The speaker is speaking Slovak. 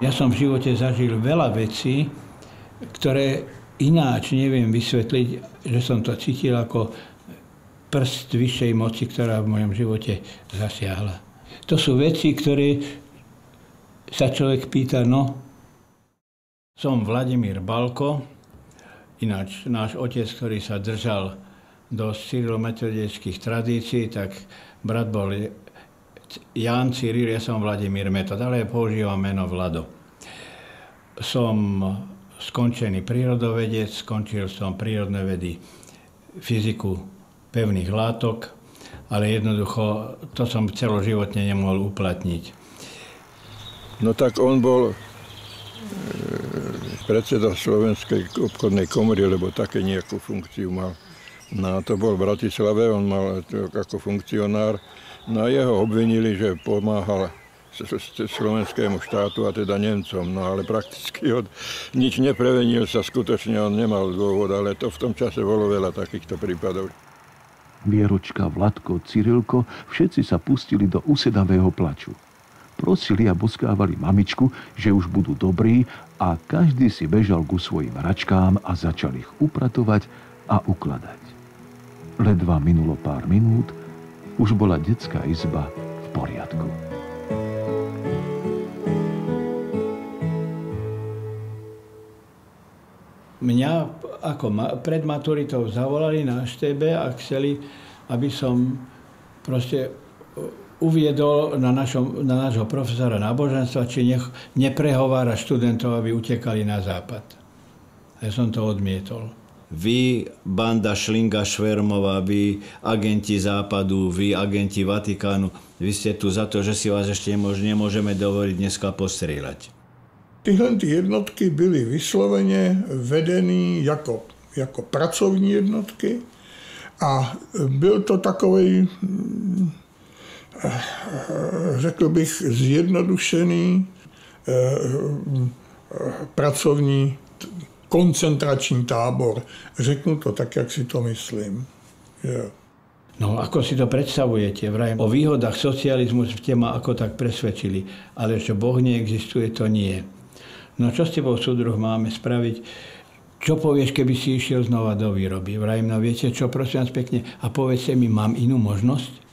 Ja som v živote zažil veľa vecí, ktoré ináč neviem vysvetliť, že som to cítil ako prst vyššej moci, ktorá v mojom živote zasiahla. To sú veci, ktoré sa človek pýta, som Vladimír Balko, ináč náš otec, ktorý sa držal do cyrilometodických tradícií, tak brat bol Ján Cyril, ja som Vladimír Metod, ale ja používam meno Vlado. Som skončený prírodovedec, skončil som prírodné vedy, fyziku pevných látok, ale jednoducho to som celoživotne nemohol uplatniť. No tak on bol predseda Slovenskej obchodnej komory, lebo také nejakú funkciu mal. No to bol v Bratislave, on mal ako funkcionár. No a jeho obvinili, že pomáhal slovenskému štátu a teda Nemcom. No ale prakticky nič neprevenil sa, skutočne on nemal dôvod, ale to v tom čase bolo veľa takýchto prípadov. Vieročka, Vladko, Cyrilko, všetci sa pustili do usedavého plaču. Prosili a boskávali mamičku, že už budú dobrí a každý si bežal ku svojim hračkám a začal ich upratovať a ukladať. Ledva minulo pár minút, už bola detská izba v poriadku. Mňa ako pred maturitou zavolali na ŠTB a chceli, aby som proste uviedol na nášho profesora náboženstva, či neprehovára študentov, aby utekali na západ. Ja som to odmietol. Vy, banda Šlinga Švermová, vy, agenti Západu, vy, agenti Vatikánu, vy ste tu za to, že si vás ešte nemôžeme dovoliť dneska postrieľať. Tyhle jednotky byly vysloveně vedeny jako pracovní jednotky a byl to takový, řekl bych, zjednodušený pracovní koncentrační tábor. Řeknu to tak, jak si to myslím. Yeah. No, ako si to predstavujete? Vraj o výhodách socializmu ste ma ako tak presvedčili, ale že Boh neexistuje, to nie. No čo s tebou, súdruh, máme spraviť? Čo povieš, keby si išiel znova do výroby? Vrajím, no viete čo, prosím vás pekne, a povedzte mi, mám inú možnosť?